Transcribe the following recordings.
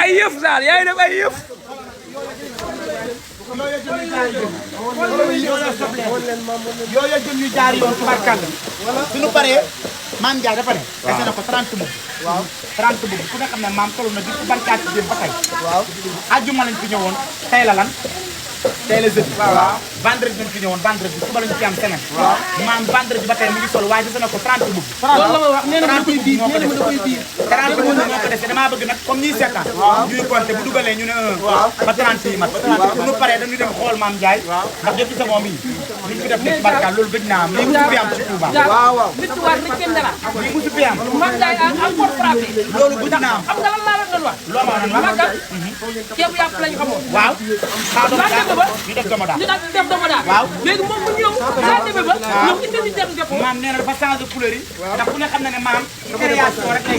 ay yëf Sall yaa ngi def ay yëf. yooyu jëm ñu jaar yoon tubarkalla suñu paree maam Ndiaye dafa ne dese na ko 30 mbubb waaw 30 mbubb ku ne xam ne maam tollu na di barkaat ci dem ba tey waaw ajjuma lañ fi ñëwoon tey la lan tey la jeudi waaw vendredi lañ fi ñëwoon vendredi suba lañ fi am semaine waaw maam vendredi ba tey mu ngi sol waaye dese na ko 30 mbubb loolu la ma wax nee na ma da koy diir nee na ma da koy diir 30 mbubb moo ko dese damaa bëgg nag comme ñuy seetaan ñuy compter bu dugalee ñu ne ba 30 yi mat bu ñu paree dañuy dem xool maam Ndiaye ndax depuis sa moom yi ñu fi def ci barka loolu gëj naa am lii musu fi am ci Touba waaw waaw victoire ni kenn dara lii musu fi am man Ndiaye encore frappé loolu gëj naa am xam nga lan laa la doon wax loo ma doon wax ceebu yàpp lañu xamoon waaw ñu def dama daal waaw léegi moom mu ñëw saa demee ba ñoom indi ñu ceebu yàpp maam nee na dafa changé couleur yi ndax ku ne xam na ne maam création rek lay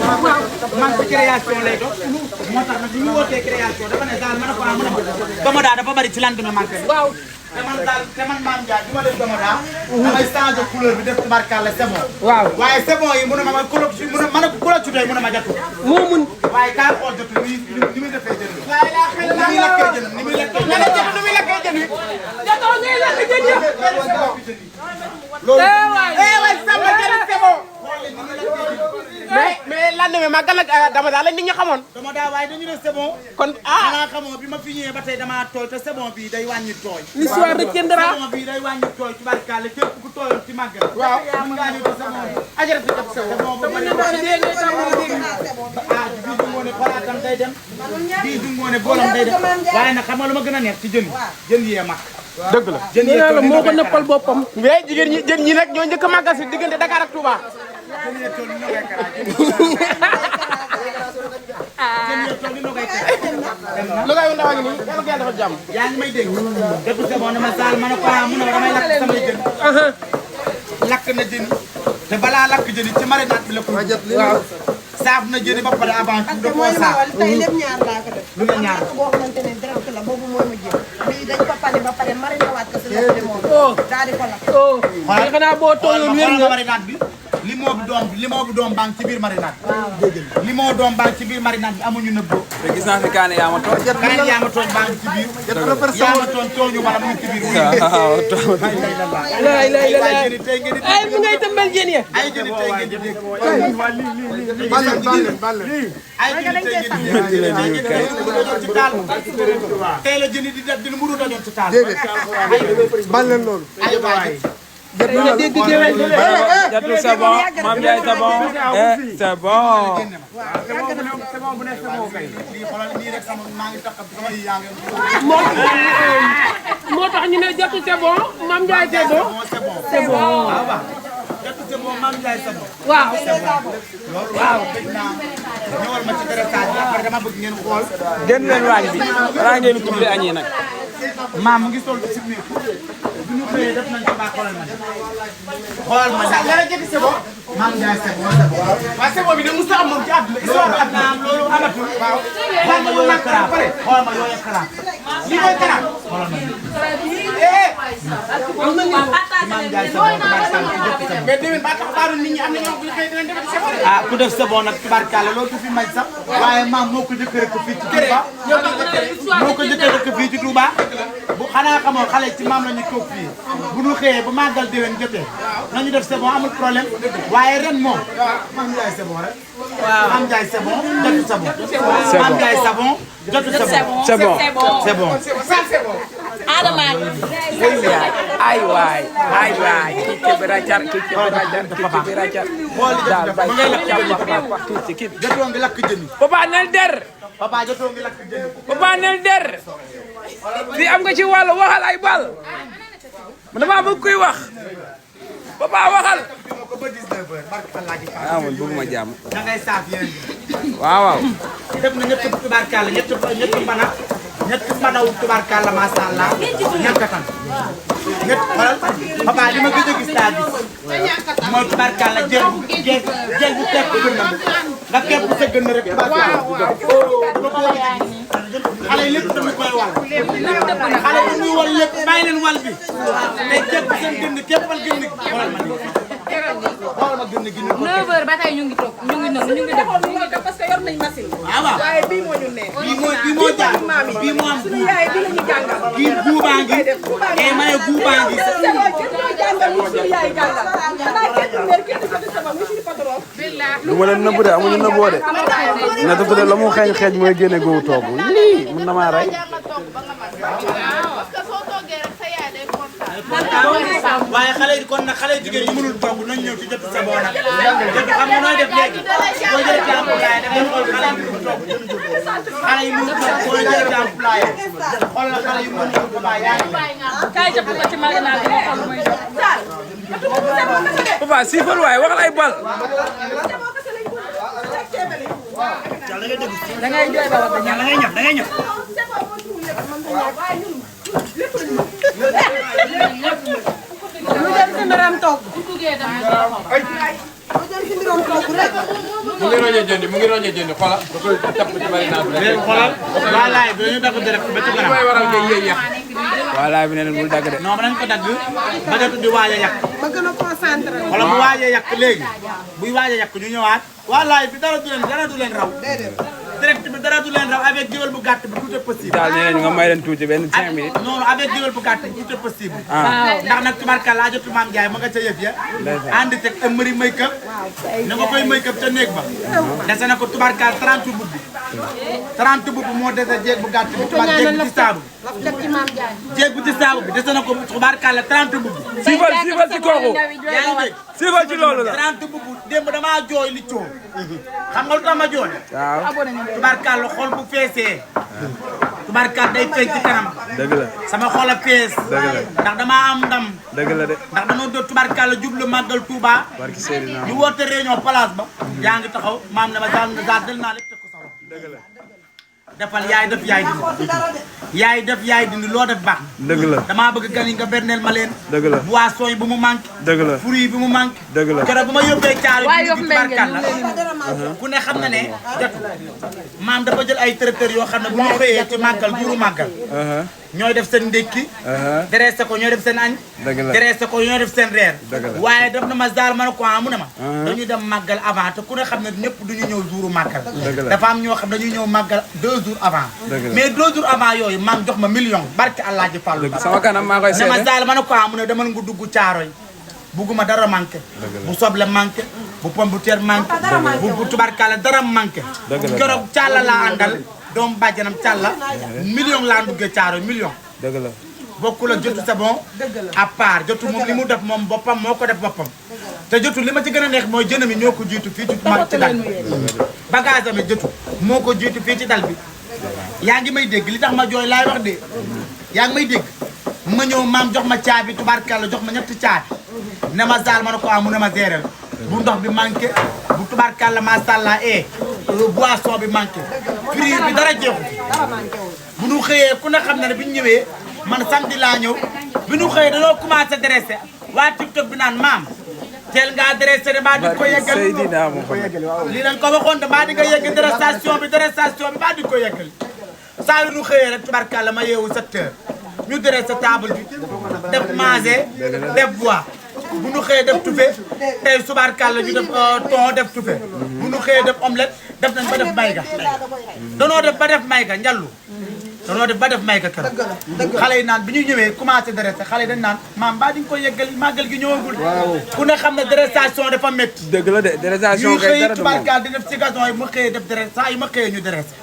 maam ci création lay dox moo tax nag li ñu wootee création dafa ne daal mën a ko mën a dama daal dafa bari ci lendemain marqué waaw te man maam Ndiaye bi ma def dama daal damay changé couleur bi def tubarkalla c'est bon waaw waaye c'est bon yi mu ne ma couleur ci mu ne ma ne couleur ci doy mu ne ma jatu moo mun waaye kaa xool jotu ni muy defee jën ni muy lakkee jën ni muy lakkee jën ni muy lakkee jën jatoo ngay lakk jën yëpp loolu waay sama jën c'est bon mais lan demee ma gal ak dama daal la nit ñi xamoon dama daal waaye dañu def c'est bon kon xanaa xamoo bi ma fi ñëwee ba tey damaa tooy te c'est bon bi day wàññi tooy l'histoire retiendra c'est bon bi day wàññi tooy tubarkalla képp ku tooyoon ci màggal waaw mën ngaa ñëw c'est bon ajara fi def c'est bon ba bii dungoo ne palaatam day dem bii dungoo ne boolam day dem waaye nag xam nga lu ma gën a neex ci jën yee mag dëgg la jën yee la moo ko nëppal boppam mais jigéen ñi nag ñoo njëkk a màggal si diggante Dakar ak Touba lu ngay ndaw ngi nii yàlla ngeen dafa jàmm yaa ngi may dégg dëgg c'est bon dama saal ma ne ko mu ne damay lakk samay jën lakk na jën te balaa lakk jën ci marinade bi la ko waaw saaf na jën ba pare avant tout da koo saaf tey lépp ñaar laa ko def lu nga ñaar boo xamante ne direct la boobu mooy ma jën bii dañ ko pane ba pare mariné waat ko si la demoon daal di ko lakk xoolal xanaa boo tooyoon wér nga marinade bi limon bi doom baa ngi ci biir marinade bi limon doom baa ngi ci biir marinade bi amuñu nëbboo te gis naa fi kaane yaa ma tooñ. kaane yaa ma tooñ baa ngi ci biir yaa ma tooñ tooñu wala mu ngi ci biir waaw ay mu ngay tëmbal jën ya ay jëni tey ngeen di dégg ay jëni tey ngeen di dégg ci taal tey la jëni di def di mburu dañoon ci taal bal leen loolu ay waay Jatu c'est bon Mame Ndiaye c'est bon c'est bon. moo tax ñu ne Jatu c'est bon Mame Ndiaye c'est bon c'est bon waaw waaw ñëwal ma ci dressage bi après dama bëgg ngeen xool génn leen waañ bi balaa ngeen tudd añi nag. maam mu ngi sol ci biir bu ñu xëyee def nañ ko baax xoolal ma daal dara jëkk c'est bon Mame Ndiaye c'est bon waaw c'est bon bi nag musta am moom ci àdduna histoire àdduna loolu amatul waaw xool ma yooyu karaam xool ma yooyu karaam lii mooy karaam xoolal ma Mame Ndiaye c'est bon mais déwén ba tax baaru nit ñi am na ñoo ñu xëy dinañ def c'est bon ah ku def c'est bon nag tubaarkàlla loolu du fi may sax waaye maam moo ko jëkk rek fii ci Touba moo ko jëkk rek fii ci Touba bu xanaa xamoo xale ci maam la ñu toog fii bu ñu xëyee ba màggal déwén jotee nañu def c'est bon amul problème waaye ren moom Mame Ndiaye c'est bon rek Mame Ndiaye c'est bon jotu c'est bon Mame Ndiaye c'est bon jotu c'est bon c'est bon c'est bon Adama ay waay kii keberacar daal bay wax tuuti kii jotoo ngi lakk jën yi Papa nel der papa jotoo ngi lakk jën yi Papa nel der fii am nga ci wàll waxal ay bal dama bëgg kuy wax Papa waxal ko ba 19h barke Allah ji ah man bëgguma jàmm da ngay saaf yéen waaw def na ñett tubaarkàlla ñett mbana ñett mbanaw tubaarkàlla masha Allah ñankatan ñett xoolal papa li ma gëj a gis taa gis mooy tubaarkàlla jël bu kepp gën na nga kepp sa gën na rek tubaarkàlla xale yi lépp dama koy wal xale yi ñuy wal lépp bàyyi leen wal bi mais kepp seen gën keppal gën xoolal ma gën gi 9h ba tey ñu ngi toog ñu ngi noonu ñu ngi def parce que yor nañ machine. waaw waaw waaye bii moo ñu neex. bii moo jaar bii moo am suñu yaay bi la ñu jàngal. kii guubaa ngi ma ne guubaa ngi lu ma leen nëbbu de amuñu nëbboo de na tudd de la mu xeeñ xeeñ mooy génne googu toogu lii mun na maa rey waaye xale yi kon nag xale jigéen yi mënul togg nañ ñëw ci jot sa boo nag jot xam nga nooy def léegi boo jëlee ci employé da ngay xool xale yi mënul togg xale yi mënul togg boo jëlee ci employé xool la xale yi mënul togg ba yaa ngi kaay jàpp ko ci magasin bi xool muy jox. papa siifal waaye waxal ay bal da ngay jooy ba wax da ngay ñëf da ngay ñëf lu dem si mbiram toog. lu dem si mbiram toog rek. mu ngi roñe jëndi xoolal da koy tapp ci bari naa léegi xoolal waa laay bi dañu dagg direct ba ci kanam mooy waral ngay yéey yàq voilà bi ne leen bul dagg de non nañ ko dagg ba jotu di waaj a yàq ba gën a concentré. xoolal bu waajee yàq léegi buy waaj a yàq ñu ñëwaat waa laay bi dara du leen raw direct bi dara du leen raw avec géwél bu gàtt bi tout est possible daal nee nañu nga may leen tuuti benn 5 minutes non avec géwél bu gàtt bi tout est possible ndax nag tubarkalla laa jotu maam Ndiaye ma nga ca yëf ya ànd teg ëmmëri make-up na nga koy make-up ca néeg ba dese na ko tubarkalla 30 bubb 30 bubb moo dese jéeg bu gàtt bi tubar jéeg bu ci saabu jéeg bu ci saabu bi dese na ko tubarkalla 30 bubb siifal ci kooku yaa ngi dégg siifal ci loolu la 30 bubb démb damaa jooy li coow xam nga lu tax ma jooy waaw tubarkalla xol bu feesee tubarkalla day feeñ ci kanam dëgg la sama xol a fees dëgg la ndax damaa am ndam dëgg la de ndax dañoo doon tubarkalla jublu màggal Touba barki Seydina ñu woote réunion place ba yaa ngi taxaw maam ne ma daal del naa lépp teg ko sa loxo dëgg la defal yaay def yaay dindi loo def baax dëgg la damaa bëgg gan yi nga berneel ma leen dëgg la boisson yi bu mu manqué dëgg la fruit yi bu mu manqué dëgg la keroog bu ma yóbbee caari waaye bi Yoff Mbengue tubarkalla ku ne xam na ne jotu maam dafa jël ay traiteur yoo xam ne bu ñu xëyee ci màggal juru màggal ñooy def seen ndékki dressé ko ñooy def seen añ dëgg la dressé ko ñooy def seen reer dëgg la waaye def na ma zaal ma ne ko mu ne ma dañuy dem màggal avant te ku ne xam ne ñëpp duñu ñëw jouru màggal dëgg la dafa am ñoo xam dañuy ñëw màggal 2 jours avant dëgg la mais 2 jours avant yooyu maam jox ma million barke Allah ji Fallu sama kanam maa koy ne ma seede zaal ma ne ko mu ne demal nga dugg Caaroy bugguma dara manqué bu soble manqué bu pomme de terre manqué bu tubarkalla dara manqué keroog càlla laa àndal doomu bàjjanam càlla million laa duggee Caaroy million dëgg la bokkul ak jotu c'est bon à part jotu moom li mu def moom boppam moo ko def boppam te jotu li ma ci gën a neex mooy jënam yi ñoo ko jiitu fii ci mag ci dal bagage ami jotu moo ko jiitu fii ci dal bi yaa ngi may dégg li tax ma jooy laay wax de yaa ngi may dégg ma ñëw maam jox ma caabi tubaarkàlla jox ma ñetti caabi ne ma zaal ma ne ko mu ne ma géréel bu ndox bi manqué bu tubaarkàlla masàllaa boisson bi manqué prix bi dara jeexu bu ñu xëyee ku ne xam na ne bi ñu ñëwee man samedi laa ñëw bi ñu xëyee dañoo commencé dressé waa TikTok bi naan maam teel ngaa dressé de maa di ko yeggal Seydina moom lii lañ ko waxoon de maa di nga yegg dressation bi maa di ko yeggal saa yu ñu xëyee rek tubarkalla ma yeewu 7 heures ñu dressé table bi def manger def bois bu ñu xëyee def tufe tey subarkalla ñu def thon def tufe bu ñu xëyee def omelette def nañ ba def mayga danoo def ba def mayga njallu danoo def ba def mayga keroog xale yi naan bi ñu ñëwee commencé dressé xale yi dañ naan maam mbaa di nga koy yeggal màggal gi ñëwagul ku ne xam ne dressation dafa métti dëgg la de dressation ñuy kay xëy dara du moom tubarkalla di def ci gazon yi ma xëyee def dressé saa yu ma xëyee ñu dressé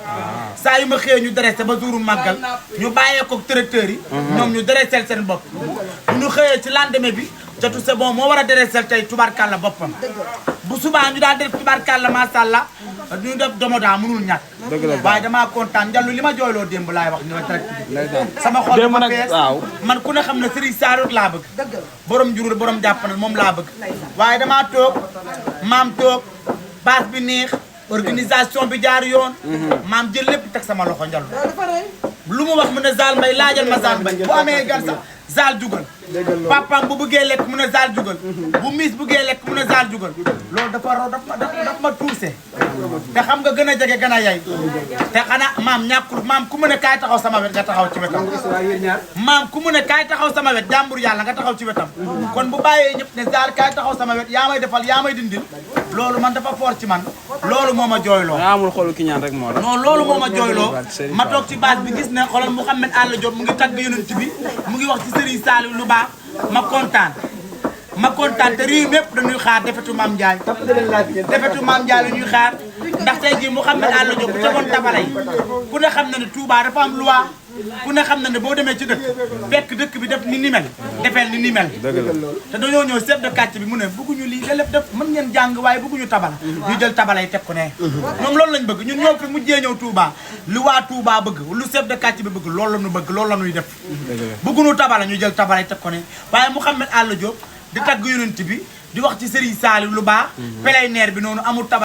saa yu ma xëyee ñu dressé ba jouru màggal ñu bàyyee ko tracteurs yi ñoom ñu dressé seen bopp bu ñu xëyee ci lendemain bi jotu c'est bon moo war a dressé tey tubarkalla boppam bu subaa ñu daan def tubarkalla masàllaa ñu def domoda mënul ñàkk waaye damaa kontaan njallu li ma jooyloo démb laay wax ñooy direct bi sama xol démb ma nag fees waaw man ku ne xam ne Serigne Sarr laa bëgg borom jurul borom jàppandal moom laa bëgg waaye damaa toog maam toog base bi neex organisation bi jaar yoon maam jël lépp teg sama loxo njallu lu mu wax mu ne Zal Mbaye laajal ma Zal Mbaye bu amee gan sax Zal jugal papaam bu bëggee lekk mu ne zaal jugal bu miis bëggee lekk mu ne zaal jugal loolu dafa raw daf ma tuuse te xam nga gën a jege gën a yay te xanaa maam ñàkkul maam ku mu ne kaay taxaw sama wet nga taxaw ci wetam maam ku mu ne kaay taxaw sama wet jàmbur yàlla nga taxaw ci wetam kon bu bàyyee ñëpp ne zaal kaay taxaw sama wet yaa may defal yaa may dindil loolu man dafa fort ci man loolu moo ma jooyloo amul xolu ki ñaan rek moo la non loolu moo ma jooyloo ma toog ci base bi gis ne xoolal Mouhamed Alla Diop mu ngi tagg yonent bi mu ngi wax ci Serigne Saliou lu baax ma kontaan te réew mépp dañuy xaar defetu Mame Ndiaye defetu Mame Ndiaye la ñuy xaar ndax tey jii Mouhamed Alla Diop bu tegoon tabala yi ku ne xam na ne Touba dafa am loi ku ne xam na ne boo demee ci dëkk fekk dëkk bi def ni mel defeel ni mel te dañoo ñëw chef de quartier bi mu ne bëgguñu lii da lépp def mën ngeen jàng waaye bëgguñu tabala ñu jël tabala yi teg ko ne ñoom loolu lañ bëgg ñun ñoo fi mujjee ñëw Touba lu waa Touba bëgg lu chef de quartier bi bëgg loolu la ñu bëgg loolu la ñuy def bëgguñu tabala ñu jël tabala yi teg ko ne waaye Mouhamed Alla Diop di tagg yonent bi di wax ci Serigne Saliou lu baax pelay neer bi noonu amul tabala